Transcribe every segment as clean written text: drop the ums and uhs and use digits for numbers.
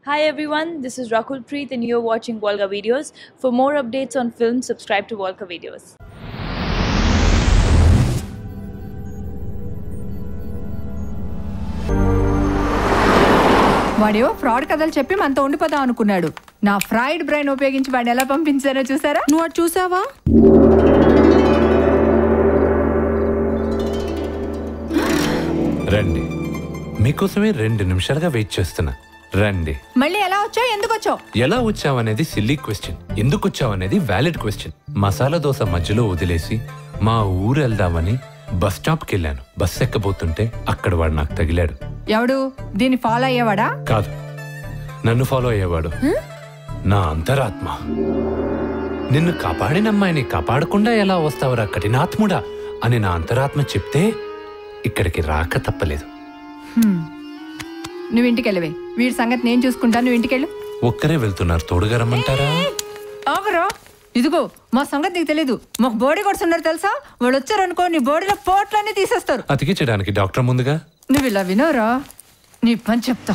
Hi everyone, this is Rakul Preet and you're watching Volga Videos. For more updates on film, subscribe to Volga Videos. వాడేవో fraud కథలు చెప్పి మనతో ఉండిపోదాం అనుకున్నాడు. నా fried brain ఉపయోగించి వాడిని ఎలా పంపించారో చూసారా? నువ్వు అది చూసావా? రండి, మీకోసమే 2 నిమిషాలుగా వెయిట్ చేస్తున్నా. రండి. మళ్ళీ ఎలా వచ్చావు, ఎందుకు వచ్చావు? ఎలా వచ్చావనేది సిల్లీ క్వశ్చన్, ఎందుకు వచ్చావనేది వ్యాలిడ్ క్వశ్చన్. మసాలా దోశ మధ్యలో వదిలేసి మా ఊరు వెళ్దామని బస్ స్టాప్కి వెళ్ళాను. బస్ ఎక్కబోతుంటే అక్కడ వాడు నాకు తగిలాడు. ఎవడు? దీన్ని ఫాలో అయ్యేవాడా? కాదు, నన్ను ఫాలో అయ్యేవాడు. నా అంతరాత్మ. నిన్ను కాపాడిన అమ్మాయిని కాపాడకుండా ఎలా వస్తావురా కఠినాత్ముడా అని నా అంతరాత్మ చెప్తే ఇక్కడికి రాక తప్పలేదు. నువ్వు ఇంటికెళ్ళవే, వీడి సంగతి నేను చూసుకుంటాను. నువ్వు ఇంటికెళ్ళు. ఒక్కరే వెళ్తున్నారు, తోడుగా రమ్మంటారా? ఆగరా, ఇదిగో మా సంగతి నీకు తెలీదు. మాకు బోడీ కొడుతున్నారు ఉన్నారు తెలుసా? వాళ్ళు వచ్చారనుకో నీ బోడీలో పోట్లన్నీ తీసేస్తారు. అతికించడానికి డాక్టర్ ముందుగా. నువ్వు ఇలా వినోరా, నీ పని చెప్తా.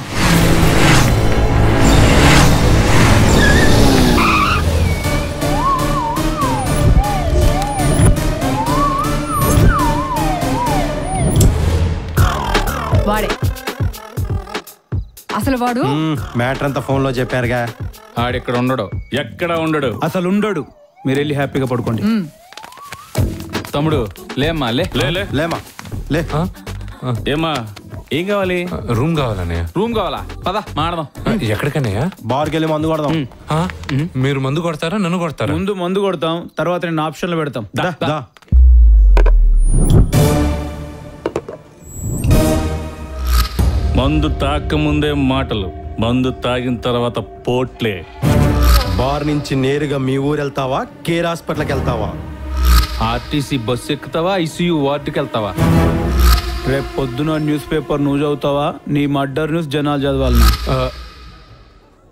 వాడే అసలు వాడు. మ్యాటర్ అంతా ఫోన్ లో చెప్పారుగా. ఆడెక్కడ ఉండడు, ఎక్కడ ఉండడు, అసలు ఉండడు. మీరు వెళ్ళి హ్యాపీగా పడుకోండి. తమ్ముడు లేమ్మా, లేమా లే. ఏమ్మా, ఏం కావాలి? రూమ్ కావాలన్నయ్య. రూమ్ కావాలా? పద మాడదాం. ఎక్కడికన్నయ్య? బార్కి వెళ్ళి మందు కొడదాం. మీరు మందు కొడతారా, నన్ను కొడతారా? ముందు మందు కొడతాం, తర్వాత నేను ఆప్షన్లు పెడతాం. దా. మందు తాకముందే మాటలు, మందు తాగిన తర్వాత పోట్లే. బార్ నుంచి నేరుగా మీ ఊరు వెళ్తావా, కేర్ హాస్పిటల్కి వెళ్తావా? ఆర్టీసీ బస్సు ఎక్కుతావా, ఐసీయూ వార్డుకి వెళ్తావా? రేపు పొద్దున న్యూస్ పేపర్ నువ్వు చదువుతావా, నీ మర్డర్ న్యూస్ జనాలు చదవాలనా?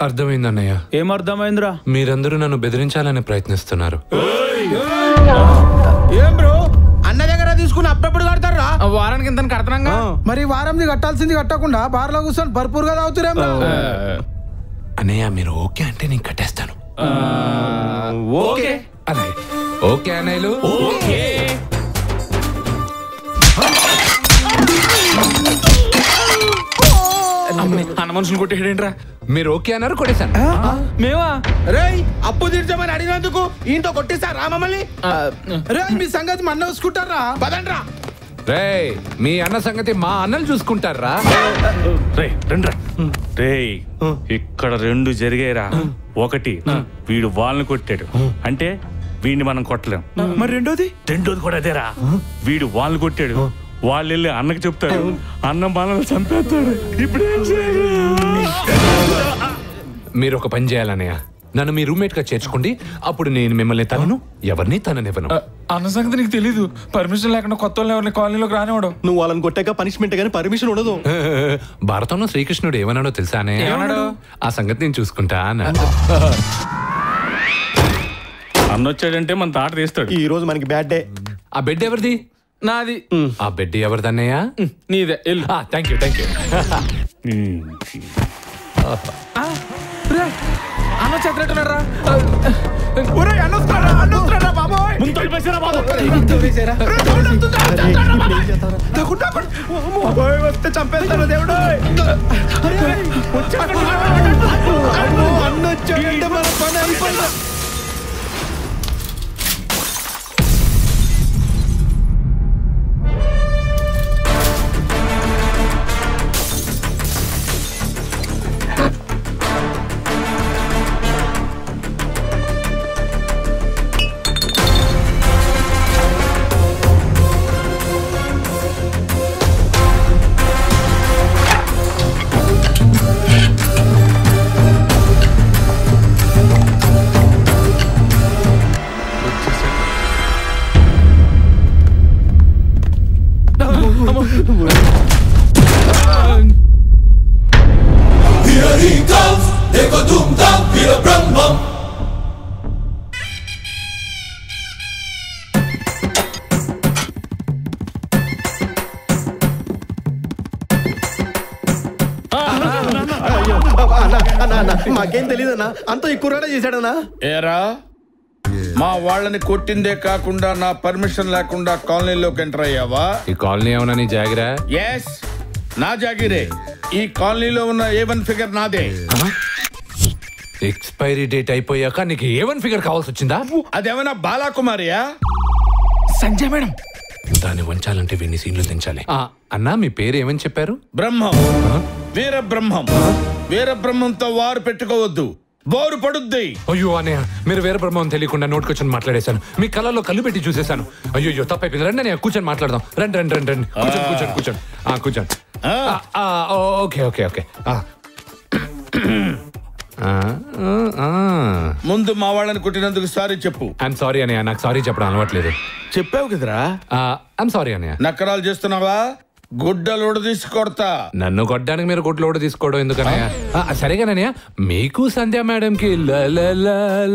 అర్థమైందన్నయ్య. ఏం అర్థమైందిరా? మీరందరూ నన్ను బెదిరించాలని ప్రయత్నిస్తున్నారు. ఏం బ్రో, అన్న దగ్గర తీసుకుని అప్పుడప్పుడు కడతారా? వారానికి ఇంత కడతాంగా. మరి వారంది కట్టాల్సింది కట్టకుండా బార్లో కూర్చొని భర్పూర్గా తాగుతురేమో. అన్నయ్య మీరు ఓకే అంటే నేను కట్టేస్తాను. ఓకే అన్నయ్య. ఓకే అన్నయ్యలు. ఓకే. అన్న మనుషులు కొట్టేయండిరా. మీరు ఓకే అన్నారు, కొట్టేశాను. మేమా? రేయ్, అప్పు తీర్చమని అడిగినందుకు ఇంతో కొట్టిస్తారా మమ్మల్ని? రే, మీ సంగతి మన చూసుకుంటారా? పదండ్రా. రేయ్, మీ అన్న సంగతి మా అన్నలు చూసుకుంటారా? రేయ్, ఇక్కడ 2 జరిగాయిరా. ఒకటి, వీడు వాళ్ళని కొట్టాడు అంటే వీడిని మనం కొట్టలేం. మరి రెండోది కూడా అదేరా. వీడు వాళ్ళని కొట్టాడు, వాళ్ళు వెళ్ళి అన్నకి చెప్తాడు, అన్న మనల్ని చంపేస్తాడు. ఇప్పుడు ఏం చేయాలి? మీరు ఒక పని చేయాలన్నయ్య, నన్ను మీ రూమ్మేట్ గా చేర్చుకోండి. అప్పుడు నేను మిమ్మల్ని తనను, ఎవరిని తననివ్వను. అన్న సంగతి నీకు తెలీదు. పర్మిషన్ లేకుండా కొత్త వాళ్ళు ఎవరిని కాలనీలోకి రానివాడు. నువ్వు వాళ్ళని కొట్టాక పనిష్మెంట్ గానీ పర్మిషన్ ఉండదు. భారతంలో శ్రీకృష్ణుడు ఏమన్నాడో తెలుసా అన్నయ్య? ఏమన్నాడు? ఆ సంగతి నేను చూసుకుంటా అన్నాడు. అన్న వచ్చాడంటే మన తాట తీస్తాడు. ఈ రోజు మనకి బ్యాడ్ డే. ఆ బెడ్ ఎవరిది? నాది. ఆ బెడ్ ఎవరిదన్నయ్య? నీదే. Thank you. అన్న చెప్పినట్టున్నారా? వస్తే చంపేస్తాను దేవుడు. అన్న వచ్చాడంటే మన పని అయిపోయింది. మాకేం తెలియదన్నా, అంత ఎక్కువ చేశాడన్నా. ఏరా మా వాళ్ళని కొట్టిందే కాకుండా నా పర్మిషన్ లేకుండా కాలనీలోకి ఎంటర్ అయ్యావా? ఈ కాలనీ ఏమన్నా నీ జాగిరా? ఎస్, నా జాగిరే. ఈ కాలనీలో ఉన్న A1 ఫిగర్ నాదే. ఎక్స్పైరీ డేట్ అయిపోయాక నీకు A1 ఫిగర్ కావాల్సి వచ్చిందా? అదేమైనా బాలాకుమారియా? సంజయ్ మేడం. దాన్ని వంచాలంటే వీడిని సీన్లు తెంచాలి. అన్నా మీ పేరు ఏమని చెప్పారు? బ్రహ్మం. వీర బ్రహ్మం. వీర బ్రహ్మంతో వారు పెట్టుకోవద్దు, బోరు పడుద్ది. అయ్యో అన్నయ్య, మీరు వేరే బ్రహ్మం తెలియకుండా నోటుకొచ్చి మాట్లాడేశాను. మీ కళ్ళలో కళ్ళు పెట్టి చూసేశాను. అయ్యో తప్పైపోయింది. రండి అన్నయ్య, కూర్చొని మాట్లాడదాం. రండి రండి రండి రండి. కూర్చోండి కూర్చోండి కూర్చోండి. Okay okay okay. ముందు మా వాళ్ళని కొట్టినందుకు సారీ చెప్పు. ఐఎమ్ సారీ అన్నయ్య, నాకు సారీ చెప్పడం అలవాట్లేదు. చెప్పావు కదరా. ఐఎమ్ సారీ అన్నయ్య. నక్కరాలు చేస్తున్నావా? గుడ్డలోడు తీసుకొడతా. నన్ను కొట్టడానికి మీరు గుడ్లోడు తీసుకోవడం ఎందుకన్నయ్య? సరేగానయ్య, మీకు సంధ్య మేడంకి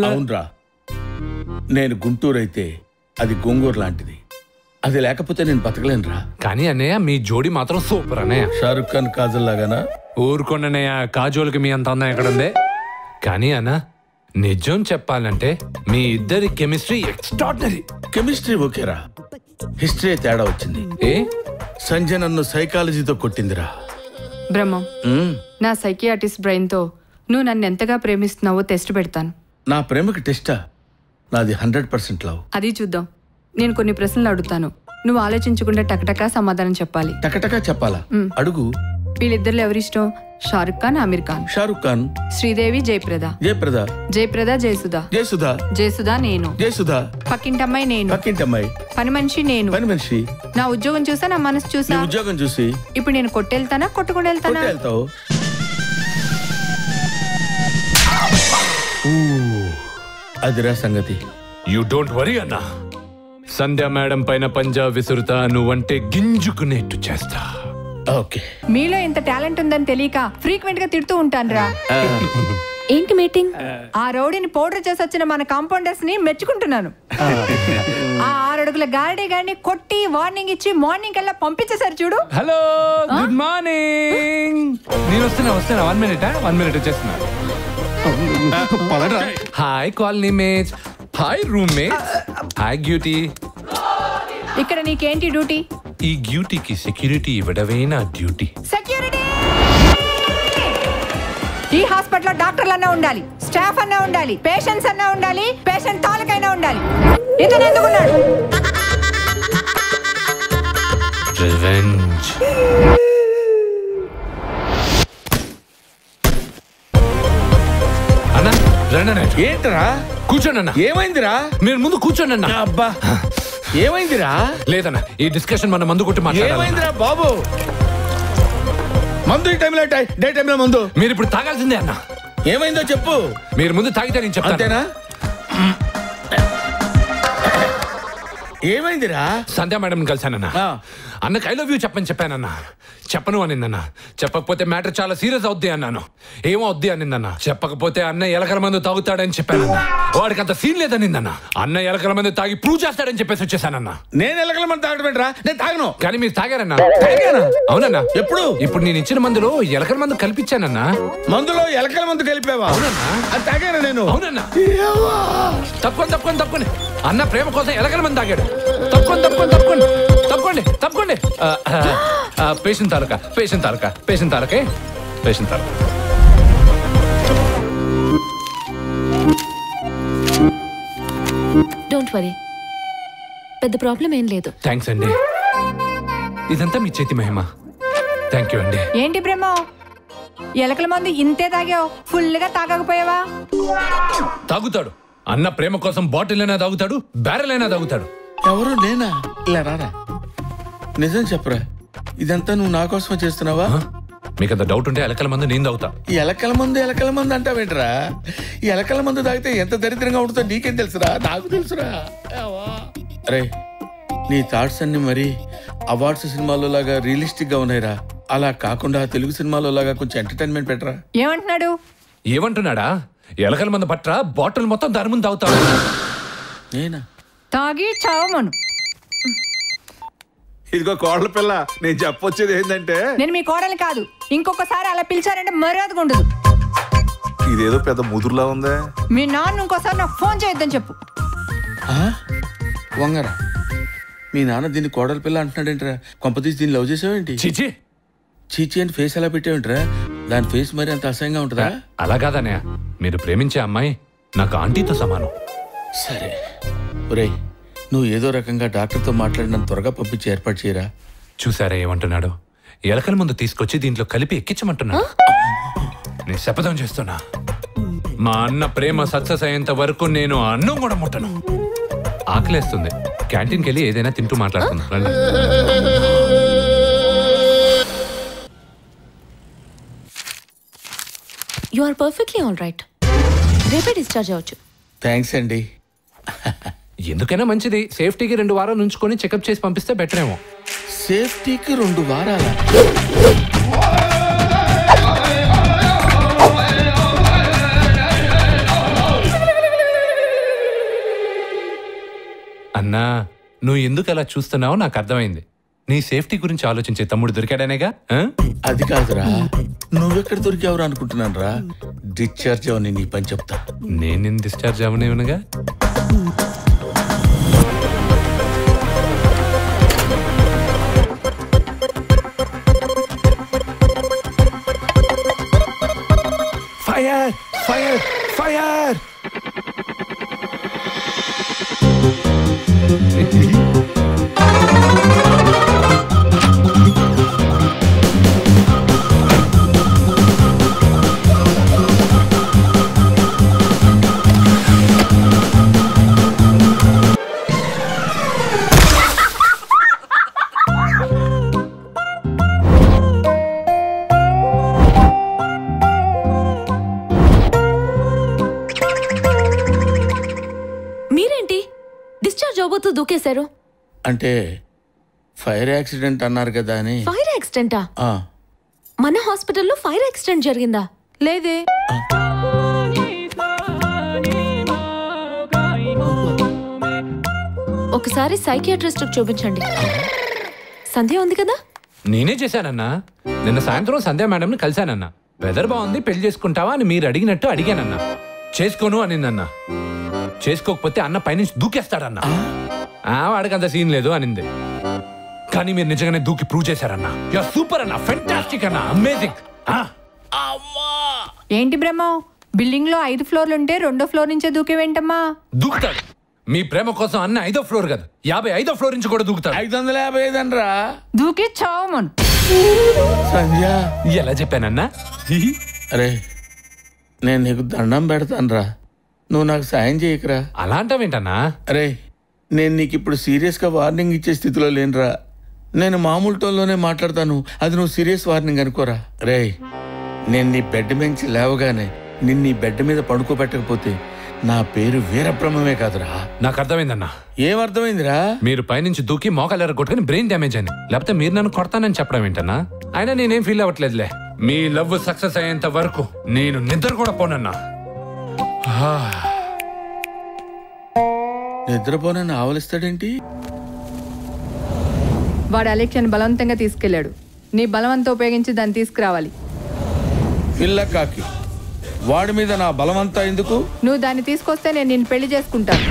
అవునరా, నేను గుంటూరు అయితే అది గోంగూరు లాంటిది. అది లేకపోతే నేను బతకలేనురా. కానీ అన్నయ్య మీ జోడి మాత్రం సూపర్ అన్నయ్య. షారుఖ్ ఖాన్ కాజల్ లాగానా? ఊరుకోండన్నయ్య, కాజోల్కి మీ అంత అందం ఎక్కడుంది? కానీ అన్న నిజం చెప్పాలంటే మీ ఇద్దరి కెమిస్ట్రీ ఎక్స్ట్రాడినరీ. కెమిస్ట్రీ ఓకేరా, హిస్టరీ తేడా వచ్చింది. ఏ సంజయ్ నన్ను సైకాలజీతో కొట్టిందిరా. బ్రహ్మం, నా సైకియాటిస్ట్ బ్రెయిన్తో నువ్వు నన్ను ఎంతగా ప్రేమిస్తున్నావో టెస్ట్ పెడతాను. నా ప్రేమకి టెస్టా? నాది 100% లవ్. అది చూద్దాం. నేను కొన్ని ప్రశ్నలు అడుగుతాను, నువ్వు ఆలోచించకుండా టకటకా సమాధానం చెప్పాలి. టకటకా చెప్పాలా? అడుగు. వీళ్ళిద్దరు ఎవరిష్టం? షారుఖ్ ఖాన్, ఆమిర్ ఖాన్. షారుఖ్ ఖాన్. శ్రీదేవి, జయప్రద. జయప్రద. జయప్రద, జయసుధా. జయసుధా. జయసుధా నేను. జయసుధా. పక్కింటమ్మాయి నేను. పక్కింటమ్మాయి. పని మనిషి నేను. పని మనిషి. నా ఉద్యోగం చూసా, నా మనసు చూసా. ఉద్యోగం చూసి ఇప్పుడు నేను కొట్టెళ్తానా, కొట్టుకుని వెళ్తానా? వెళ్తావు. అదిరా సంగతి. యూ డోంట్ వరీ అన్నా, సంధ్య మేడం పైన పంజా విసురుతా, నువ్వంటే గింజుకునేట్టు చేస్తా. ఓకే. మీలో ఇంత టాలెంట్ ఉందని తెలియక ఫ్రీక్వెంట్ గా తిడుతూ ఉంటాను రా. ఏంటి మీటింగ్? ఆ రౌడీని పౌడర్ చేసి వచ్చిన మన కాంపౌండర్స్ ని మెచ్చుకుంటున్నాను. ఆ 6 అడుగుల గారడీ గారిని కొట్టి వార్నింగ్ ఇచ్చి మార్నింగ్ కల్లా పంపించేశారు చూడు. Hello, good morning. నేను వస్తున్నా 1 మినిట్ వచ్చేస్తున్నా. Hi colony mates, hi room mates, hi గ్యూటీ. ఇక్కడ నీకేంటి డ్యూటీ? ఈ గ్యూటీకి సెక్యూరిటీ ఇవ్వడమే నా డ్యూటీ. సెక్యూరిటీ! ఈ హాస్పిటల్లో డాక్టర్లు అన్నా ఉండాలి, స్టాఫ్ అన్నా ఉండాలి, పేషెంట్స్ అన్నా ఉండాలి, పేషెంట్ తాలూకైనా ఉండాలి. ఇతను ఎందుకున్నాడు? రివెంజ్. అన్నా రండి. ఏంటరా? కూర్చోండి అన్న. ఏమైందిరా? మీరు ముందు కూర్చోండి అన్న. అబ్బా, ఏమైందిరా? లేదన్నా, ఈ డిస్కషన్ మన మందు కొట్టి మాట్లాడాలి. ఏమైందిరా బాబు? మందు ఈ టైంలో డే టైంలో మందు. మీరు ఇప్పుడు తాగాల్సిందే అన్న. ఏమైందో చెప్పు. మీరు ముందు తాగితే నేను చెప్తాను. అంతేనా? ఏమైందిరా? సంధ్య మేడం కలిసానన్నా. అన్నకి ఐ లవ్ యూ చెప్పని చెప్పానన్నా. చెప్పను అనిందన్న. చెప్పకపోతే మ్యాటర్ చాలా సీరియస్ అవుద్ది అన్నాను. ఏమో అవుద్ది అనిందన్న. చెప్పకపోతే అన్న ఎలకల మందు తాగుతాడని చెప్పానన్నా. వాడికి అంత సీన్ లేదనిందన్న. అన్న ఎలకల మందు తాగి ప్రూవ్ చేస్తాడని చెప్పేసి వచ్చేసానన్నా. నేను ఎలకల మందు తాగడమేంట్రా? నేను తాగను. కానీ మీరు తాగారన్నా. తాగానా? అవునన్నా. ఎప్పుడు? ఇప్పుడు నేను ఇచ్చిన మందులో ఎలకల మందు కల్పించానన్నా. మందులో ఎలకల మందు కలిపావా? అవునన్నా. అది తాగాను నేను. అవునన్నా. తప్పకుండా అన్న ప్రేమ కోసం ఎలకల మంది తాగాడు. తప్పుకోండి. Patient taluka. డోంట్ వరీ, పెద్ద ప్రాబ్లం ఏం లేదు. థ్యాంక్స్ అండి, ఇదంతా మీ చేతి మహిమ. థ్యాంక్ యూ అండి. ఏంటి బ్రహ్మ, ఎలకల మందు ఇంతే తాగావు, ఫుల్ గా తాగకపోయావా? తాగుతాడు అన్న ప్రేమ కోసం బాటిల్ అయినా తాగుతాడు, బ్యారెల్ అయినా తాగుతాడు. ఎవరు నేనా? ఇలా రారా, నిజం చెప్పరా, ఇదంతా నువ్వు నా కోసమే చేస్తున్నావా? మీకు అంత డౌట్ ఉంటే ఎలకల మందు నేను తాగుతా. ఎలకల మందు అంటావేంట్రా? ఈ ఎలకల మందు తాగితే ఎంత దరిద్రంగా ఉంటుందో నీకేం తెలుసురా? నాకు తెలుసురా. అరే, నీ థాట్స్ అన్ని మరి అవార్డ్స్ సినిమాలో లాగా రియలిస్టిక్ గా ఉన్నాయిరా. అలా కాకుండా తెలుగు సినిమాలో లాగా కొంచెం ఎంటర్టైన్మెంట్ పెట్టరా. ఏమంటున్నాడా? ఎలకల మందు పట్రా, బాటిల్ మొత్తం దాని ముందు తాగుతాడు. నేనా? తాగి చావమను. ఇదిగో కోడల పిల్ల, నేను చెప్పొచ్చేది ఏంటంటే, నేను మీ కోడలు కాదు. ఇంకొకసారి అలా పిలిచారంటే మర్యాదగా ఉండదు. ఇదేదో పెద్ద ముదురులా ఉందే. మీ నాన్న ఇంకోసారి నాకు ఫోన్ చేయొద్దని చెప్పు. వంగరా, మీ నాన్న దీన్ని కోడల పిల్ల అంటున్నాడేంట్రా? కొంపతీసి దీన్ని లవ్ చేసావేంటి? చీచి చీచి అని ఫేస్ ఎలా పెట్టావేంట్రా? దాని ఫేస్ మరి అంత అసహ్యంగా ఉంటుందా? అలా కాదన్నయ్య, మీరు ప్రేమించే అమ్మాయి నాకు ఆంటీతో సమానం. సరే ఒరేయ్, నువ్వు ఏదో రకంగా డాక్టర్తో మాట్లాడినంత త్వరగా పంపించి ఏర్పాటు చేయరా. చూసారా ఏమంటున్నాడు? ఎలకల ముందు తీసుకొచ్చి దీంట్లో కలిపి ఎక్కించమంటున్నాడు. నేను శపథం చేస్తున్నా, మా అన్న ప్రేమ సక్సెస్ అయ్యేంత వరకు నేను అన్నం కూడా ముట్టను. ఆకలేస్తుంది, క్యాంటీన్కి వెళ్ళి ఏదైనా తింటూ మాట్లాడుతున్నా. రండి. You are perfectly all right. రేపే డిశ్చార్జ్ అవ్వచ్చు. థ్యాంక్స్ అండి. ఎందుకైనా మంచిది, సేఫ్టీకి 2 వారాలు ఉంచుకొని చెకప్ చేసి పంపిస్తే బెటర్ ఏమో. సేఫ్టీకి 2 వారాలా? అన్నా, నువ్వు ఎందుకు అలా చూస్తున్నావో నాకు అర్థమైంది. నీ సేఫ్టీ గురించి ఆలోచించే తమ్ముడు దొరికాడనేగా. అది కాదురా, నువ్వెక్కడ దొరికావురా అనుకుంటున్నాను రా. డిశ్చార్జ్ అవని నీ పని చెప్తా. నేను డిశ్చార్జ్ అవనేవనగా. Fire fire fire! దూకేశారు అంటే ఫైర్ యాక్సిడెంట్ అన్నారు కదా అని. ఫైర్ యాక్సిడెంటా? మన హాస్పిటల్లో ఫైర్ యాక్సిడెంట్ జరిగిందా? లేదే. ఒకసారి సైకియాట్రిస్ట్ చూపించండి. సంధ్య ఉంది కదా? నేనే చేశానన్నా. నిన్న సాయంత్రం సంధ్య మేడంని కలిశానన్నా. వెదర్ బాగుంది, పెళ్లి చేసుకుంటావా అని మీరు అడిగినట్టు అడిగానన్నా. చేసుకోను అనిందన్నా. చేసుకోకపోతే అన్న పైనుంచి దూకేస్తాడన్నా. వాడికి అంత సీన్ లేదు అనింది. కానీ మీరు నిజంగానే దూకి ప్రూవ్ చేశారన్నా. యు ఆర్ సూపర్ అన్నా, ఫెంటాస్టిక్ అన్నా, అమేజింగ్. ఏంటి బ్రహ్మ, బిల్డింగ్ లో 5 ఫ్లోర్లు ఉంటే 2వ ఫ్లోర్ నుంచే దూకేవేంటమ్మా? దూకుతాడు. మీ ప్రేమ కోసం అన్న 5వ ఫ్లోర్ కదా, 55వ ఫ్లోర్ నుంచి కూడా దూకుతాడు. 555 అనరా? దూకి చావమను. సంధ్య ఎలా చెప్పానన్నా? అరే, నేను నీకు దండం పెడతానురా, నువ్వు నాకు సాయం చేయకురా. అలా అంటావేంటన్నా? అరే, నేను నీకు ఇప్పుడు సీరియస్గా వార్నింగ్ ఇచ్చే స్థితిలో లేనురా. నేను మామూలు టోన్లోనే మాట్లాడతాను, అది నువ్వు సీరియస్ వార్నింగ్ అనుకోరా. రే, నేను నీ బెడ్ నుంచి లేవగానే నిన్ను నీ బెడ్ మీద పడుకోబెట్టకపోతే నా పేరు వీరబ్రహ్మమే కాదురా. నాకు అర్థమైందన్నా. ఏమర్థమైందిరా? మీరు పైనుంచి దూకి మోకాలు కొట్టుకుని బ్రెయిన్ డ్యామేజ్ అని, లేకపోతే మీరు నన్ను కొడతానని చెప్పడం ఏంటన్నా? అయినా నేనేం ఫీల్ అవ్వట్లేదులే. మీ లవ్ సక్సెస్ అయ్యేంత వరకు నేను నిద్ర కూడా పోనన్నా. నిద్రపోనని ఆవలిస్తాడేంటి? వాడు అలెక్షన్ బలవంతంగా తీసుకెళ్లాడు. నీ బలవంతం ఉపయోగించి దాన్ని తీసుకురావాలి. పిల్ల కాకి, వాడి మీద నా బలమంతా ఎందుకు? నువ్వు దాన్ని తీసుకొస్తే నేను నిన్ను పెళ్లి చేసుకుంటాను.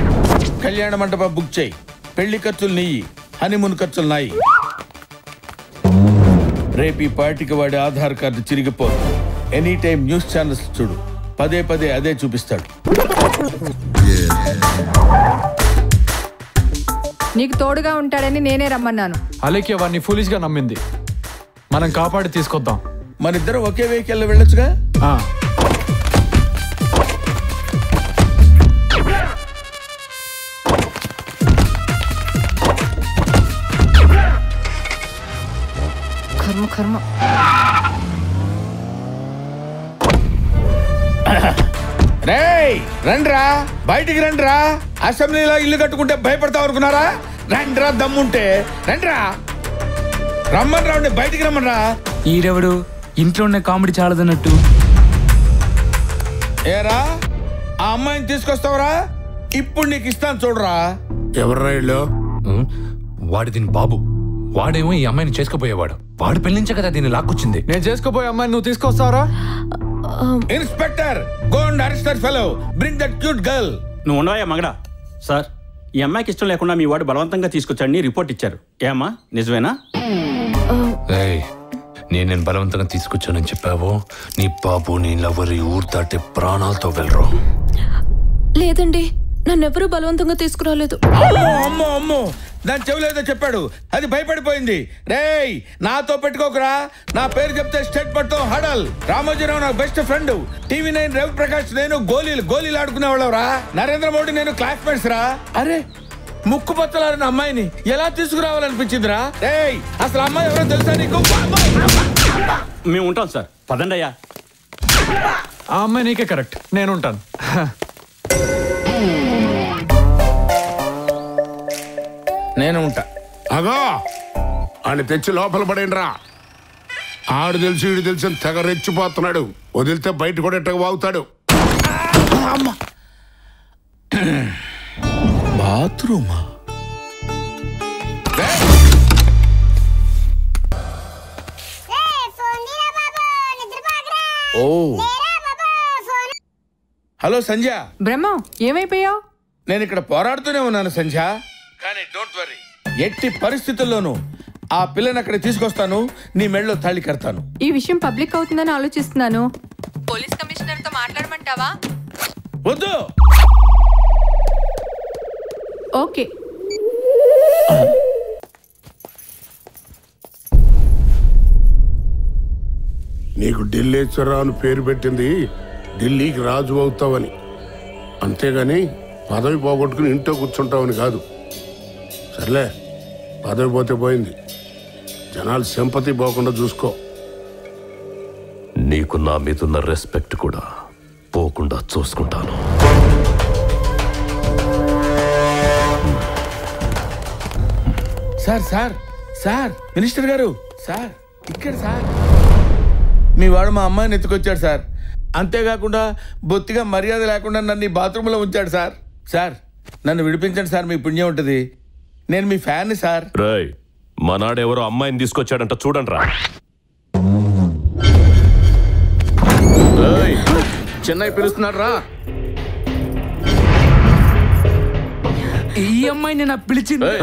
కళ్యాణ మండపం బుక్ చేయి. పెళ్లి ఖర్చులు నీయి, హనీమూన్ ఖర్చులు నాయి. రేపు ఈ పార్టీకి వాడి ఆధార్ కార్డు చిరిగిపోదు. ఎనీ టైం న్యూస్ ఛానల్స్ చూడు, పదే పదే అదే చూపిస్తాడు. నీకు తోడుగా ఉంటాడని నేనే రమ్మన్నాను. అలేఖ్య వాడిని ఫులిష్ గా నమ్మింది. మనం కాపాడి తీసుకొద్దాం. మనిద్దరం ఒకే వెహికల్ వెళ్ళొచ్చుగా. కర్మ కర్మ. రేయ్, రండ్రా, బయటికి రండ్రా. అసెంబ్లీలో ఇల్లు కట్టుకుంటే భయపడతావు అనుకున్నారా? రండ్రా, దమ్ముంటే రండ్రా. రమ్మని రాండి, బయటికి రమ్మన్రా. ఈరెవడు ఇంట్లో ఉన్న కామెడీ చాలదన్నట్టు. ఏరా, ఆ అమ్మాయిని తీసుకొస్తావరా? ఇప్పుడు నీకు ఇస్తాను చూడరా. ఎవర్రా ఇల్లు? వాడు దీని బాబు. వాడేమో ఈ అమ్మాయిని చేసుకుపోయేవాడు. వాడు పెళ్లించే కదా దీన్ని లాక్కొచ్చింది. నేను చేసుకోపోయే అమ్మాయిని నువ్వు తీసుకొస్తావరా? Inspector go and arrest that fellow bring that cute girl. నువ్వు ఉండవా మగడా? సార్, ఈ అమ్మాయికి ఇష్టం లేకుండా మీ వాడు బలవంతంగా తీసుకొచ్చాడని రిపోర్ట్ ఇచ్చారు. ఏమ్మా నిజమేనా? నేను బలవంతంగా తీసుకొచ్చానని చెప్పావో నీ బాబు నీ లవరి ఊరు దాటి ప్రాణాలతో వెళ్ళరు. లేదండి, నన్నెవరూ బలవంతంగా తీసుకురాలేదు. అమ్మో అమ్మో, దాని చెవులేదో చెప్పాడు, అది భయపడిపోయింది. రేయ్, నాతో పెట్టుకోకురా. నా పేరు చెప్తే స్టేట్ పట్టుతో హడల్. రామోజీరావు నాకు best friend. TV9 Ravi Prakash నేను గోళీలు ఆడుకునే వాళ్ళవరా. నరేంద్ర మోడీ నేను క్లాస్మేట్స్ రా. అరే, ముక్కు పచ్చలారిన అమ్మాయిని ఎలా తీసుకురావాలనిపించిందిరా? రేయ్, అసలు అమ్మాయి ఎవరో తెలుసా నీకు? మేము ఉంటాం సార్, పదండి అయ్యా. ఆ అమ్మాయి నీకే కరెక్ట్, నేను ఉంటాను. నేను ఉంటా. అగో అని తెచ్చి లోపల పడేండ్రా. ఆడు తెలుసు ఈడు తెలుసు తెగ రెచ్చిపోతున్నాడు. వదిలితే బయట కూడా ఎట్టగా వాగుతాడు. బాత్రూమా? ఓ, హలో సంధ్య. బ్రహ్మ, ఏమైపోయావు? నేను ఇక్కడ పోరాడుతూనే ఉన్నాను సంధ్య. కానీ డోంట్ వరీ, ఎట్టి పరిస్థితుల్లోనూ ఆ పిల్లని అక్కడ తీసుకొస్తాను. నీ మెడలో తాళి కడతాను. ఈ విషయం పబ్లిక్ అవుతుందని ఆలోచిస్తున్నాను. పోలీస్ కమిషనర్ తో మాట్లాడమంటావా? వద్దు. ఓకే. నీకు ఢిల్లీశ్వరరావు అని పేరు పెట్టింది ఢిల్లీకి రాజు అవుతావని, అంతేగాని పదవి పోగొట్టుకుని ఇంట్లో కూర్చుంటావని కాదు. సర్లే, పదవి పోతే పోయింది. జనాలు సింపతి పోకుండా చూసుకో. నీకు నా మీదున్న రెస్పెక్ట్ కూడా పోకుండా చూసుకుంటాను. సార్ సార్ సార్, మినిస్టర్ గారు సార్, ఇక్కడ సార్. మీ వాడు మా అమ్మాయిని ఎత్తుకొచ్చాడు సార్. అంతేకాకుండా బొత్తిగా మర్యాద లేకుండా నన్ను ఈ బాత్రూంలో ఉంచాడు సార్. సార్, నన్ను విడిపించండి సార్, మీ పుణ్యం ఉంటుంది. నేను మీ ఫ్యాన్ని సార్. రేయ్, మనాడెవరో అమ్మాయిని తీసుకొచ్చాడంట, చూడండి రా. చెన్నై పిలుస్తున్నాడు రా. ఈ అమ్మాయిని నా పిలిచింది.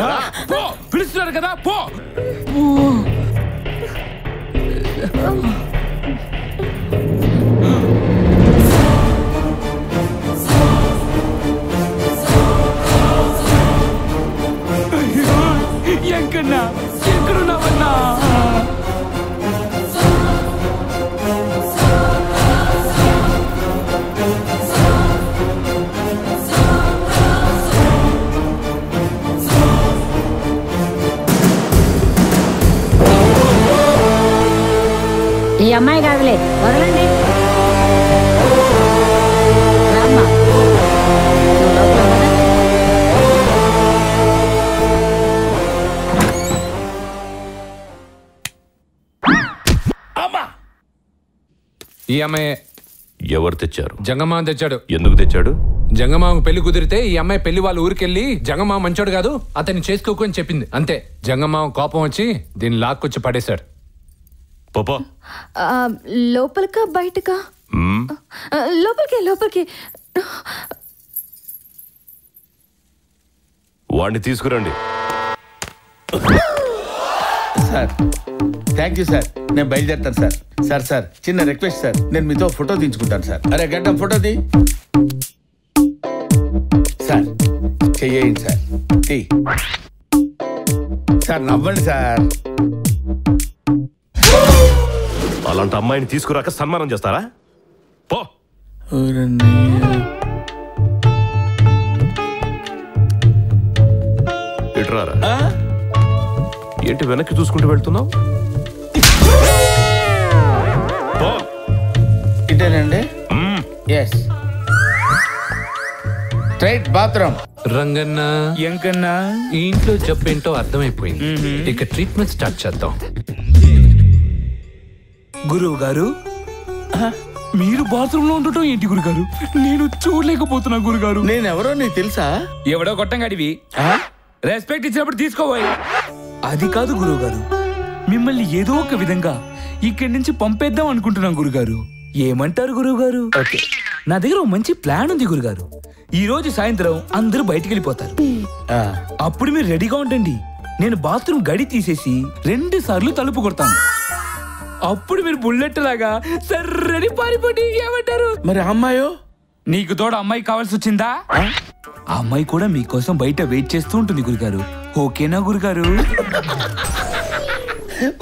పిలుస్తున్నారు కదా, పో. ఎక్కడున్నావన్నా? ఈ అమ్మాయి కాదులే, వదలండి. ఈ అమ్మాయి ఎవరు తెచ్చారు? జంగమామ తెచ్చాడు. ఎందుకు తెచ్చాడు? జంగమామ పెళ్లి కుదిరితే ఈ అమ్మాయి పెళ్లి వాళ్ళ ఊరికెళ్ళి జంగమామ మంచోడు కాదు, అతన్ని చేసుకోకని చెప్పింది. అంతే, జంగమామ కోపం వచ్చి దీన్ని లాక్కొచ్చి పడేశాడు. పాపా, లోపలికా బయటకా? లోపలికి. వాడిని తీసుకురండి. Sir, thank you sir. నేను బయలుదేరుతాను సార్. సార్ సార్, చిన్న రిక్వెస్ట్ సార్, నేను మీతో ఫోటో తీయించుకుంటాను సార్. అరే గడ్డం, ఫోటో తీ సార్. చెయ్యండి సార్, తీ సార్. నవ్వండి సార్. అలాంటి అమ్మాయిని తీసుకురాక సన్మానం చేస్తారా? పో. ఇట్రారా. ఏంటి వెనక్కి చూసుకుంటూ వెళ్తున్నావు? ఇదేనండి. Yes, straight bathroom. రంగన్న, ఎంకన్నా, ఈ ఇంట్లో జబ్బేంటో అర్థమైపోయింది. ఇక ట్రీట్మెంట్ స్టార్ట్ చేద్దాం. గురువు గారు, మీరు బాత్రూమ్ లో ఉండటం ఏంటి గురుగారు? నేను చూడలేకపోతున్నా గురుగారు. నేనెవరో నీకు తెలుసా? ఎవడో కొట్టంగాడివి. రెస్పెక్ట్ ఇచ్చినప్పుడు తీసుకోవాలి. అది కాదు గురువు గారు, మిమ్మల్ని ఏదో ఒక విధంగా ఇక్కడి నుంచి పంపేద్దాం అనుకుంటున్నాం గురుగారు. ఏమంటారు గురువుగారు? నా దగ్గర ఓ మంచి ప్లాన్ ఉంది గురుగారు. ఈ రోజు సాయంత్రం అందరూ బయటికి వెళ్ళిపోతారు. అప్పుడు మీరు రెడీగా ఉండండి. నేను బాత్రూమ్ గడి తీసేసి 2 సార్లు తలుపు కొడతాను. అప్పుడు మీరు బుల్లెట్ లాగా సర్రని పారిపోండి. ఏమంటారు? మరి అమ్మాయో? నీకు తోడు అమ్మాయి కావాల్సి వచ్చిందా? ఆ అమ్మాయి కూడా మీకోసం బయట వెయిట్ చేస్తూ ఉంటుంది గురుగారు. ఓకేనా గురుగారు?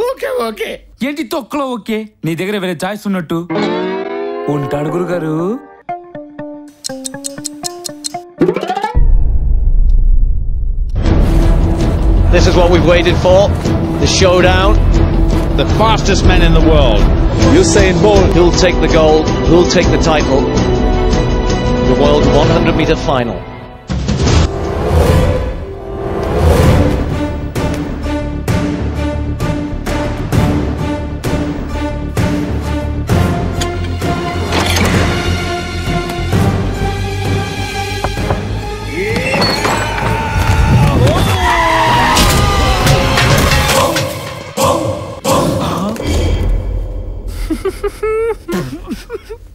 Okay okay. ఏంటి తొక్కలో ఓకే? నీ దగ్గర వేరే చాయిస్ ఉన్నట్టు ఉంటాడు గురుగారు. This is what we've waited for. The showdown. The fastest men in the world. Usain Bolt. Who'll take the gold? Who'll take the title? The World 100-meter final.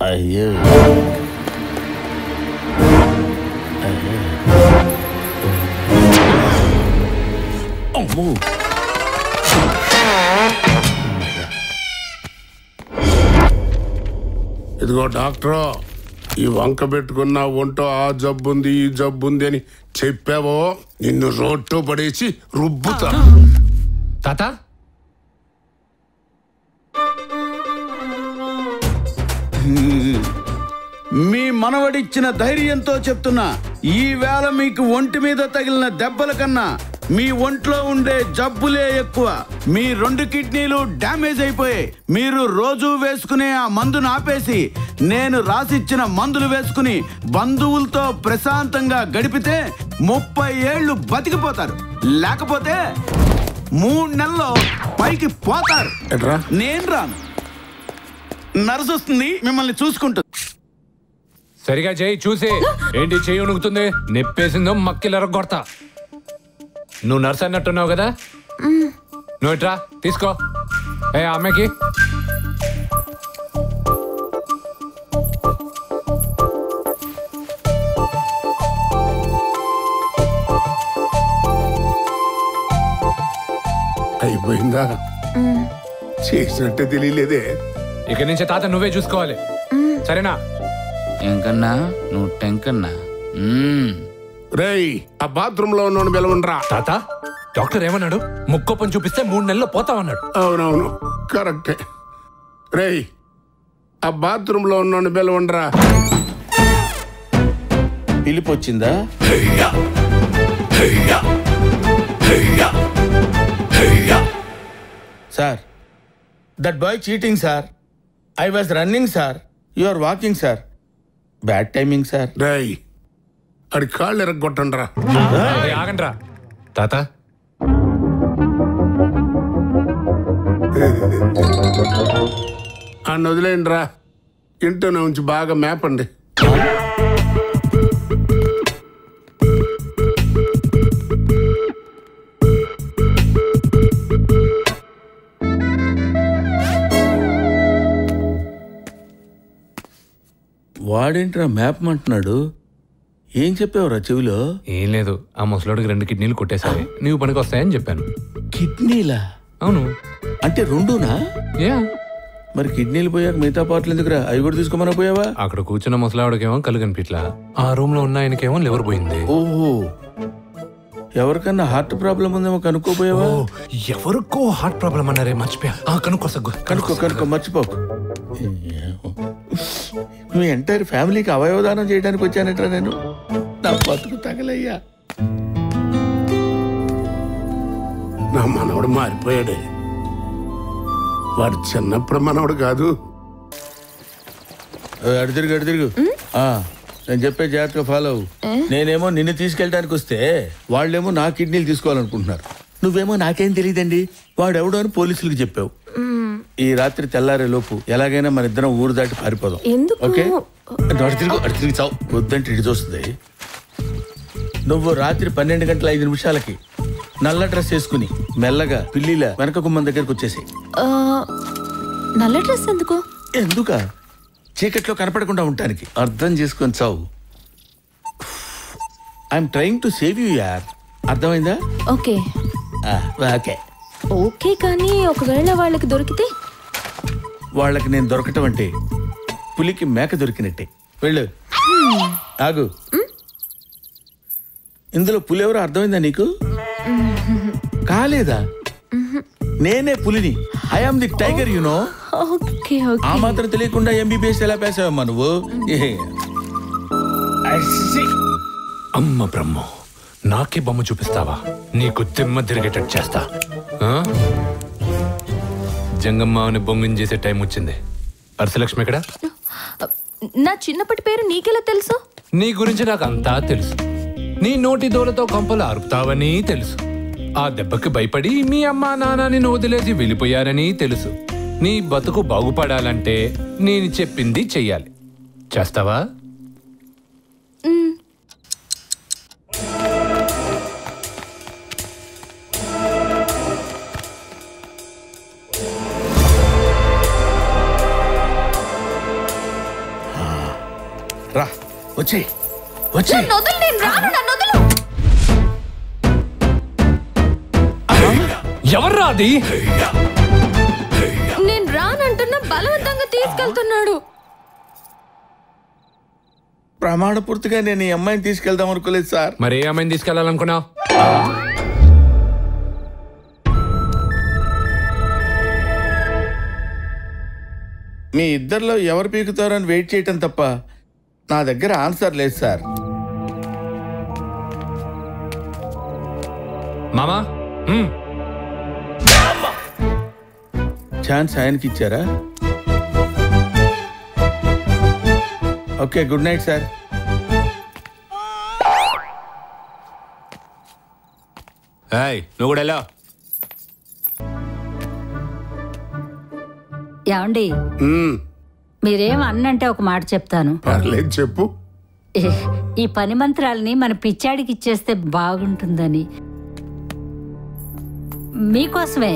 అయ్యో అమ్మో. ఇదిగో డాక్టర్, ఈ వంక పెట్టుకున్న ఒంటో ఆ జబ్బుంది ఈ జబ్బుంది అని చెప్పావో నిన్ను రోడ్తో పడేసి రుబ్బుతా. తాత మీ మనవడిచ్చిన ధైర్యంతో చెప్తున్నా, ఈ వేళ మీకు ఒంటి మీద తగిలిన దెబ్బల కన్నా మీ ఒంట్లో ఉండే జబ్బులే ఎక్కువ. మీ 2 కిడ్నీలు డ్యామేజ్ అయిపోయాయి. మీరు రోజు వేసుకునే ఆ మందును ఆపేసి నేను రాసిచ్చిన మందులు వేసుకుని బంధువులతో ప్రశాంతంగా గడిపితే 30 ఏళ్ళు బతికిపోతారు. లేకపోతే 3 నెలల్లో పైకి పోతారు. నేను రాను, నర్సు వస్తుంది మిమ్మల్ని చూసుకుంటుంది. సరిగా చేయి చూసి. ఏంటి చెయ్యి ఉణుకుతుంది? నెప్పేసిందో మక్కిలరగొడతా. నువ్వు నర్స్ అన్నట్టున్నావు కదా, నువ్వు ఇట్రా తీసుకో. ఏ అమ్మాయికి అయిపోయిందా? చేసినట్టే తెలియలేదే. ఇక నుంచి తాత నువ్వే చూసుకోవాలి, సరేనా? ఎంకన్నా నువ్వు టెంకన్నా. రేయ్, ఆ బాత్రూమ్ లో ఉన్న పిలవండ్రా. తాత డాక్టర్ ఏమన్నాడు? ముక్కోపని చూపిస్తే 3 నెలల్లో పోతామన్నాడు. అవునవును కరెక్టే. రేయ్, ఆ బాత్రూమ్ లో ఉన్న పిలవండ్రా. పిలిపి వచ్చిందా? Sir, that boy cheating sir. I was running sir. You are walking sir. Bad timing sir. రేయ్, అది కాళ్ళు ఎరగొట్టండ్రా. ఆగండ్రా తాత. అన్న వదిలేయండిరా, ఇంట్లోనే ఉంచి బాగా మేపండి. వాడేంట్రా మ్యాప్ అంటున్నాడు? ఏం చెప్పావురా చెవిలో? ఏం లేదు, ఆ ముసలోడికి 2 కిడ్నీలు కొట్టేశాయి, నీవు పనికి వస్తాయని చెప్పాను. కిడ్నీలా? అవును. అంటే 2నా? మరి కిడ్నీలు పోయాక మిగతా పాటలు ఎందుకురా? అవి కూడా తీసుకోమని పోయావా? అక్కడ కూర్చున్న ముసలావిడకేమో కళ్ళు కనిపిట్లా, ఆ రూమ్ లో ఉన్న ఆయనకేమో లివర్ పోయింది. ఓహో, ఎవరికన్నా హార్ట్ ప్రాబ్లం ఉందేమో కనుక్కోపోయావా? ఎవరికో హార్ట్ ప్రాబ్లం అన్నారే, మర్చిపోయా. కనుక్కో మర్చిపోకు. మీ ఎంటైర్ ఫ్యామిలీకి అవయవదానం చేయడానికి వచ్చానట్రా నేను. నా బతుకు తగలయ్యా. నా మనవడు మారిపోయాడే. వాడు చిన్నప్పుడు మనవడు కాదు. అడితిరుగు. నేను చెప్పే జాగ్రత్తగా ఫాలో అవ్వు. నేనేమో నిన్ను తీసుకెళ్ళడానికి వస్తే వాళ్ళేమో నా కిడ్నీలు తీసుకోవాలనుకుంటున్నారు. నువ్వేమో నాకేం తెలియదండి వాడెవడో అని పోలీసులకు చెప్పావు. ఈ రాత్రి తెల్లారే లోపు ఎలాగైనా మన ఇద్దరం ఊరు దాటి పారిపోదాం. ఓకే? అడితిరిగి చావు. వద్దంటే ఇటు చూస్తుంది. నువ్వు రాత్రి 12:05 నల్ల డ్రెస్ వేసుకుని మెల్లగా పిల్లిలా వెనక గుమ్మం దగ్గరకు వచ్చేసి. నల్ల డ్రెస్ ఎందుకు? ఎందుకా? చీకట్లో కనపడకుండా ఉండటానికి. అర్థం చేసుకొని చావు. I'm trying to save you యార్. అర్థమైందా? ఓకే ఓకే ఓకే, కానీ ఒకవేళ వాళ్ళకి దొరికితే? వాళ్ళకి నేను దొరకటం అంటే పులికి మేక దొరికినట్టే. వెళ్ళు. ఆగు. ఇందులో పులి ఎవరో అర్థమైందా నీకు? కాలేదా? నేనే పులిని. I am the tiger, you know. ఆ మాత్రం తెలియకుండా ఎంబీబీఎస్ ఎలా పేసావమ్మా నువ్వు? అమ్మ బ్రహ్మ, నాకే బొమ్మ చూపిస్తావా? నీకు దిమ్మ తిరిగేటట్టు చేస్తా. జంగమ్మని బొంగం చేసే టైం వచ్చింది. అర్సలక్ష్మి ఎక్కడ? నా చిన్నప్పటి పేరు నీకెలా తెలుసు? నీ గురించి నాకు అంతా తెలుసు. నీ నోటి దూలతో కంపలు అరుపుతావని తెలుసు. ఆ దెబ్బకి భయపడి మీ అమ్మా నాన్న నిన్ను వదిలేసి వెళ్ళిపోయారని తెలుసు. నీ బతుకు బాగుపడాలంటే నేను చెప్పింది చెయ్యాలి. చేస్తావా? రా, వచ్చే వచ్చే. ఎవర్రా అది? నేను రానంటున్నా బలవంతంగా తీసుకెళ్తున్నాడు. ప్రమాణపూర్తిగా నేను ఈ అమ్మాయిని తీసుకెళ్దాం అనుకోలేదు సార్. మరి ఏ అమ్మాయిని తీసుకెళ్లాలనుకున్నావు? మీ ఇద్దరిలో ఎవరు పీకుతారని వెయిట్ చేయటం తప్ప నా దగ్గర ఆన్సర్ లేదు సార్. మామా, ఛాన్స్ ఆయనకి ఇచ్చారా? Okay, good night sir. నువ్వు కూడా ఎలా? ఏమండి, మీరేం అన్నంటే ఒక మాట చెప్తాను. పర్లేదు, చెప్పు. ఈ పని మంత్రాలని మన పిచ్చాడికి ఇచ్చేస్తే బాగుంటుందని. మీకోసమే,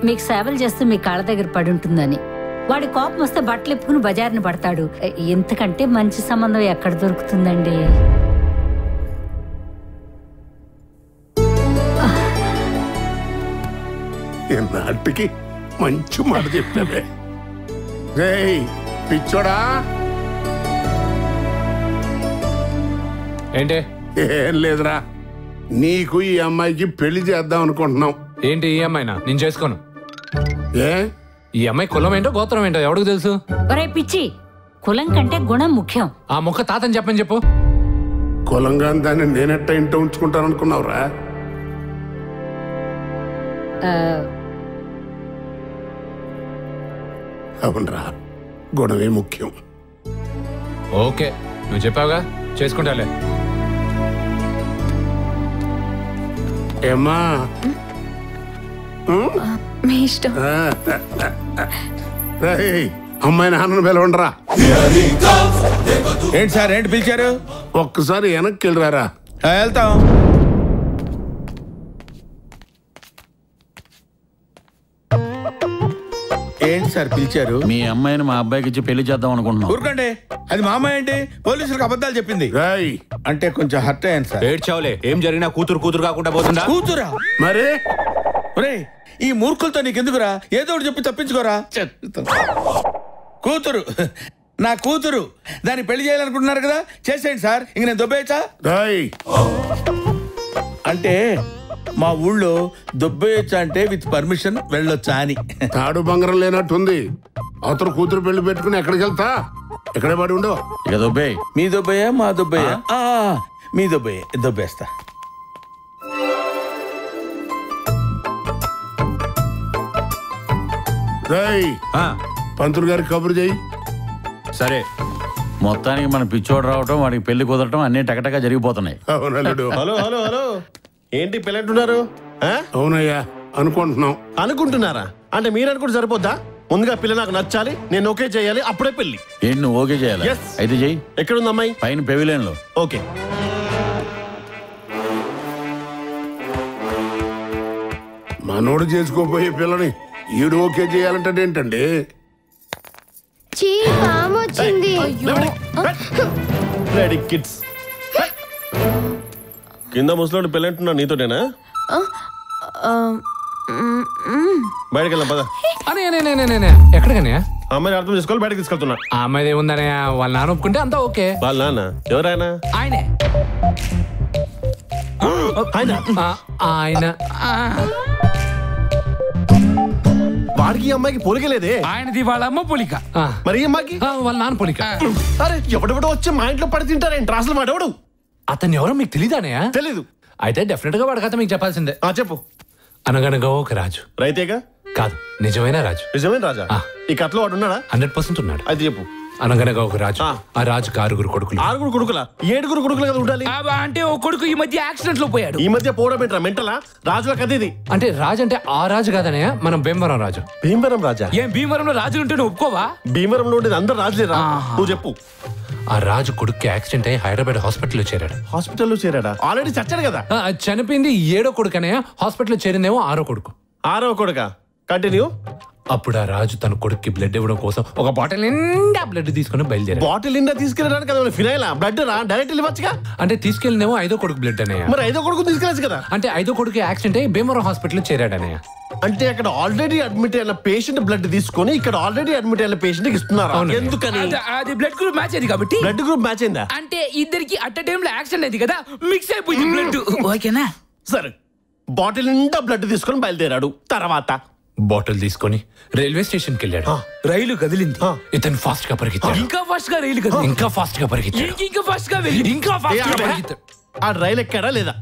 మీకు సేవలు చేస్తూ మీ కాళ్ళ దగ్గర పడి ఉంటుందని. వాడి కోపం వస్తే బట్టలు ఇప్పుకుని బజార్ని పడతాడు. ఇంతకంటే మంచి సంబంధం ఎక్కడ దొరుకుతుందండి? నాటికి మంచి మాట చెప్పావే. రేయ్ పిచ్చోడా, ఏంటి? ఏం లేదురా, నీకు ఈ అమ్మాయికి పెళ్లి చేద్దాం అనుకుంటున్నాం. ఏంటి ఈ అమ్మాయినా? నేను చేసుకోను. ఏ? ఈ అమ్మాయి కులం ఏంటో గోత్రం ఏంటో ఎవడికి తెలుసు? ఒరే పిచ్చి, కులం కంటే గుణం ముఖ్యం. ఆ మొక్క తాతని చెప్పని చెప్పు. కులంగా దాన్ని నేనెట్ట ఇంట ఉంచుకుంటాను అనుకున్నావురా? అవునరా, గుణమే ముఖ్యం. ఓకే, నువ్వు చెప్పావుగా, చేసుకుంటాలే. ఏమ్మా, మీ ఇష్టం. అమ్మాయి నాన్నను పిలవండిరా. ఏంటి సార్, ఏంటి పిలిచారు? ఒక్కసారి వెనక్కి వెళ్ళరారా. వెళ్తాం. ఏంటి సార్ పిలిచారు? మీ అమ్మాయిని మా అబ్బాయికి ఇచ్చి పెళ్లి చేద్దాం అనుకుంటున్నాం. ఊరుకోండి, అది మా అమ్మాయి ఏంటి? పోలీసులకు అబద్ధాలు చెప్పింది. అంటే కొంచెం హర్ట్ అయ్యాను సార్. ఏడ్చావులే, ఏం జరిగినా కూతురు కూతురు కాకుండా పోతుందా? కూతురా? మరి ఈ మూర్ఖులతో నీకెందుకురా? ఏదో ఒకటి చెప్పి తప్పించుకోరా. కూతురు, నా కూతురు. దాన్ని పెళ్లి చేయాలనుకుంటున్నారు కదా, చేసేయండి సార్. ఇంక నేను దొబ్బేయచ్చా? అంటే మా ఊళ్ళో దొబ్బేయచ్చా అంటే విత్ పర్మిషన్ వెళ్ళొచ్చా అని. తాడు బంగారం లేనట్టుంది. అవతల కూతురు పెళ్లి పెట్టుకుని ఎక్కడికి వెళ్తా? ఎక్కడే పడి ఉండవు. ఇక దొబ్బే. మీ దొబ్బయ్యా మా దొబ్బయ్యా? మీ దొబ్బయ్యే, దొబ్బేస్తా. పంతులు గారికి కబురు చేయి. సరే, మొత్తానికి మన పిచ్చోడు రావటం, వాడికి పెళ్లి కుదరటం అన్ని టకటగా జరిగిపోతున్నాయి. హలో హలో హలో, ఏంటి పెళ్ళంటున్నారు? అవునయ్యా, అనుకుంటున్నాం. అనుకుంటున్నారా? అంటే మీరు అనుకుంటే సరిపోద్దా? ముందుగా పిల్ల నాకు నచ్చాలి, నేను ఓకే చేయాలి, అప్పుడే పెళ్లి. ఏంటి నువ్వు ఓకే చేయాలి? అయితే చెయ్యి. ఎక్కడుంది అమ్మాయి? పైన పెవిలియన్ లో. ఓకే. మనోడు చేసుకోపోయే పిల్లని ఈడు ఓకే చేయాలంటే ఏంటండి? చీ పాము వచ్చింది. Ready kids. కింద ముసలోడు పెళ్ళంటున్నా నీతోనేనా? బయటకు వెళ్దాం పద. ఎక్కడికనే? అమ్మాయిని అర్థం చేసుకోవాలి, బయటకు తీసుకెళ్తున్నా. ఆ అమ్మాయి ఏముందనే వాళ్ళ నాన్న ఒప్పుకుంటే అంతా ఓకే. వాళ్ళ నాన్న ఎవరైనా? ఆయనే ఆయన వాడికి ఈ అమ్మాయికి పోలికలేదే. ఆయనది వాళ్ళ అమ్మ పోలిక. మరి ఈ అమ్మాయికి వాళ్ళ నాన్న పోలిక. అరే ఎవడెవడో వచ్చి మా ఇంట్లో పడి తింటారేంటి? అసలు వాడెవడు? అతను ఎవరో మీకు తెలీదానే? తెలీదు. అయితే డెఫినెట్ గా వాడి కథ మీకు చెప్పాల్సిందే. చెప్పు. అనగనగా ఒక రాజు. రైతేగా? కాదు, నిజమైన రాజు. నిజమైన రాజా? ఈ కథలో వాడు ఉన్నాడా? 100% ఉన్నాడు. అది చెప్పు. అనగనగా ఒక రాజు. ఆ రాజుకి 6 కొడుకులు. 6 కొడుకులా? 7 కొడుకులు కదా ఉండాలి. అంటే ఓ కొడుకు ఈ మధ్య యాక్సిడెంట్ లో పోయాడు. ఈ మధ్య పోవడం ఏంట్రా మెంటలా? రాజుల కథ ఇది. అంటే రాజు అంటే ఆ రాజు కాదనే, మనం భీమవరం రాజు. భీమవరం రాజా? ఏం భీమవరంలో రాజులు ఉంటే నువ్వు ఒప్పుకోవా? భీమవరంలో ఉండేది అందరు రాజులేరా? నువ్వు చెప్పు. ఆ రాజు కొడుక్కి యాక్సిడెంట్ అయ్యి హైదరాబాద్ హాస్పిటల్లో చేరాడు. హాస్పిటల్లో చేరాడా? ఆల్రెడీ చచ్చాడు కదా. చనిపోయింది 7వ కొడుకనే, హాస్పిటల్లో చేరిందేమో 6వ కొడుకు. 6వ కొడుకా? కంటిన్యూ. అప్పుడు ఆ రాజు తన కొడుక్కి బ్లడ్ ఇవ్వడం కోసం ఒక బాటిల్ నిండా బ్లడ్ తీసుకుని బయలుదేరాడు. బాటిల్ నిండా తీసుకెళ్ళడానికి కదా ఫినైల్ బ్లడ్ రా డైరెక్ట్ ఇవ్వచ్చుగా. అంటే తీసుకెళ్ళినేమో 5వ కొడుకు బ్లడ్ అన్నయ్య. మరి 5వ కొడుకు తీసుకెళ్ళచ్చు కదా. అంటే 5వ కొడుకు యాక్సిడెంట్ అయ్యి భీమవరం హాస్పిటల్ చేరాడనయ్య. అంటే అక్కడ ఆల్రెడీ అడ్మిట్ అయిన పేషెంట్ బ్లడ్ తీసుకొని ఇక్కడ ఆల్రెడీ అడ్మిట్ అయిన పేషెంట్ ఇస్తున్నారు. ఎందుకని? అది బ్లడ్ గ్రూప్ మ్యాచ్ అయింది కాబట్టి. బ్లడ్ గ్రూప్ మ్యాచ్ అయిందా? అంటే ఇద్దరికి అట్ టైం లో యాక్సిడెంట్ అయింది కదా, మిక్స్ అయిపోయింది బ్లడ్. ఓకేనా? సరే. బాటిల్ నిండా బ్లడ్ తీసుకొని బయలుదేరాడు. తర్వాత బాటిల్ తీసుకొని రైల్వే స్టేషన్ కి వెళ్ళాడు. రైలు కదిలింది. ఇతను ఫాస్ట్ గా పరిగెత్తాడు. ఇంకా ఫాస్ట్ గా రైలు కదిలింది. ఇంకా ఫాస్ట్ గా పరిగెత్తాడు. ఇంకా ఫాస్ట్ గా వెళ్ళి ఇంకా ఫాస్ట్ గా పరిగెత్తాడు. ఆ రైలు ఎక్కాడా లేదా?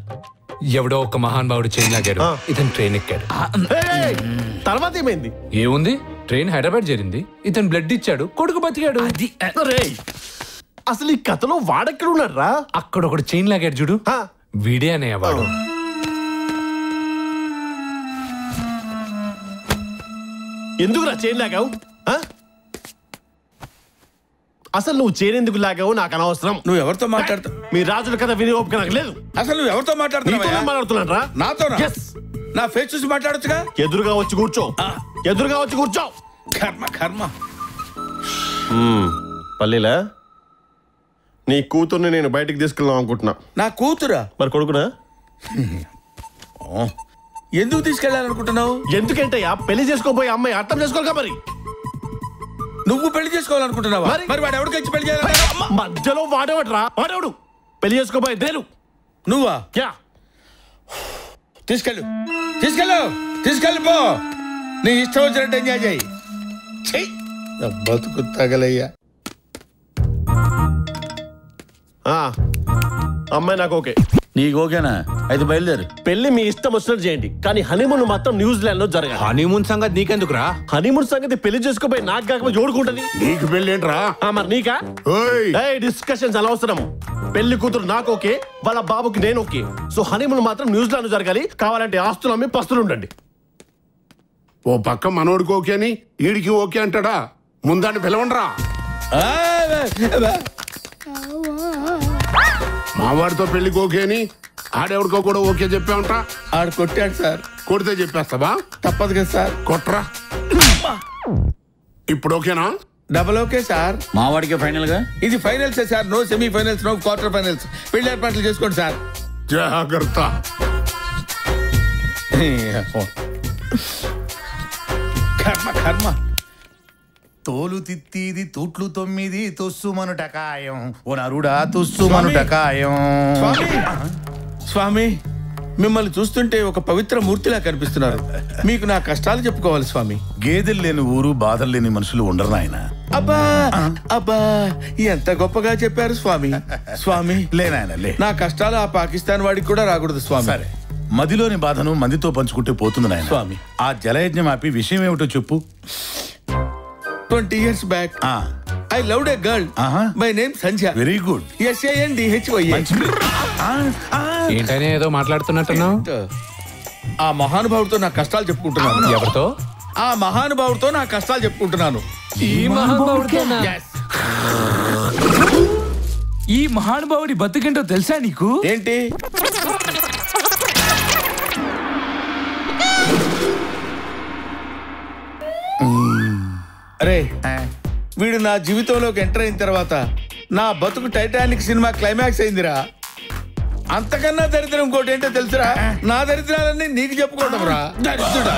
ఎవడో ఒక మహానుభావుడు చైన్ లాగాడు. ఇతను ట్రైన్ ఎక్కాడు. తర్వాత ఏమైంది? ఏముంది, ట్రైన్ హైదరాబాద్ చేరింది. ఇతను బ్లడ్ ఇచ్చాడు, కొడుకు బతికాడు. అసలు ఈ కథలో వాడెక్కడ ఉన్నారా? అక్కడ ఒకడు చైన్ లాగాడు చూడు, వీడే అనేవాడు. ఎందుకు రా చైన్ లాగావు? అసలు నువ్వు చైన్ ఎందుకు లాగావు నాకు అనవసరం. నువ్వు ఎవరితో మాట్లాడుతావు? మీ రాజుల కథ విని ఓపిక నాకు లేదు. అసలు నువ్వు ఎవరితో మాట్లాడుతున్నాను రా? నాతో? నా ఫేస్ చూసి మాట్లాడొచ్చుగా. ఎదురుగా వచ్చి కూర్చో. ఎదురుగా వచ్చి కూర్చో. కర్మ కర్మ. పల్లీలా నీ కూతుర్ని నేను బయటికి తీసుకెళ్దాం అనుకుంటున్నా. నా కూతురా? మరి కొడుకునా? ఎందుకు తీసుకెళ్ళాలనుకుంటున్నావు? ఎందుకంటయ్యా పెళ్లి చేసుకోబోయే అమ్మాయి అర్థం చేసుకోవాలి. మరి నువ్వు పెళ్లి చేసుకోవాలనుకుంటున్నావా? మరి వాడు ఎవరికి వచ్చి పెళ్లి చేయాలి? మధ్యలో వాడేవాడ్రా? వాడేవాడు పెళ్లి చేసుకోబోయే దేలు? నువ్వా? తీసుకెళ్ళు తీసుకెళ్ళు తీసుకెళ్ళిపో. నీ ఇష్టం వచ్చినట్టు ఎంజాయ్ చేయి. బతుకు తగలయ్యా. అమ్మాయి నాకు ఓకే. నీకు ఓకేనా? అయితే బయలుదేరు. పెళ్లి మీ ఇష్టం వచ్చినట్టు చేయండి, కానీ హనీమూన్ మాత్రం న్యూజిలాండ్ లో జరగాలి. హనీమూన్ సంగతి నీకెందుకురా? హనీమూన్ సంగతి పెళ్లి చేసుకోపోయి నాకు కాకపోతే జోడుకుంటది. నీకు పెళ్లి ఏంట్రా? మరి నీకా? డిస్కషన్స్ అనవసరం. పెళ్లి కూతురు నాకు ఓకే, వాళ్ళ బాబుకి నేను ఓకే. సో హనీమూన్ మాత్రం న్యూజిలాండ్ జరగాలి. కావాలంటే ఆస్తులు అమ్మి పస్తులు ఉండండి. ఓ పక్క మనోడికి ఓకే అని ఈడికి ఓకే అంటాడా? ముందాన్ని పిలవండ్రా. మావాడితో పెళ్లికి ఓకే అని ఆడెవడికో కూడా ఓకే చెప్పామంట. ఆడు కొట్టాడు సార్. కొడితే చెప్పేస్తావా? తప్పదు కదా సార్. కొట్రా. ఇప్పుడు ఓకేనా? Double okay sir. మావాడికి ఫైనల్ గా ఇది finals sir. No semi finals, no quarter finals. పెళ్లి ఏర్పాట్లు చేసుకోండి సార్. జాగ్రత్త. కర్మ కర్మ. తోలు తిత్తిది తూట్లు 9 తుస్సుమనుటకాయం ఓ నరుడా తుస్సుమనుటకాయం. స్వామి, మిమ్మల్ని చూస్తుంటే ఒక పవిత్ర మూర్తిలా కనిపిస్తున్నారు. మీకు నా కష్టాలు చెప్పుకోవాలి స్వామి. గేదెలు లేని ఊరు, బాధలు లేని మనుషులు ఉండరు నాయన. అబ్బా అబ్బా, ఎంత గొప్పగా చెప్పారు స్వామి. స్వామి లేనాయన లే. నా కష్టాలు ఆ పాకిస్తాన్ వాడికి కూడా రాకూడదు స్వామి. సరే, మదిలోని బాధను మందితో పంచుకుంటే పోతుంది నాయన. స్వామి, ఆ జలయజ్ఞం ఆపి విషయం ఏమిటో చెప్పు. 20 years back, I loved a girl. My name Sanjay. Very good. SANDHY. ఏంటనే ఏదో మాట్లాడుతున్నట్టున్నావు? ఆ మహానుభావుడితో నా కష్టాలు చెప్పుకుంటున్నాను. ఎవరితో? ఆ మహానుభావుడితో నా కష్టాలు చెప్పుకుంటున్నాను. ఈ మహానుభావుడి బతుకేంటో తెలుసా నీకు? ఏంటి? అరే, వీడు నా జీవితంలోకి ఎంటర్ అయిన తర్వాత నా బతుకు టైటానిక్ సినిమా క్లైమాక్స్ అయిందిరా. అంతకన్నా దరిద్రం ఇంకోటి ఏంటో తెలుసురా? నా దరిద్రాలన్నీ నీకు చెప్పుకోవడం రా దరిద్రుడా.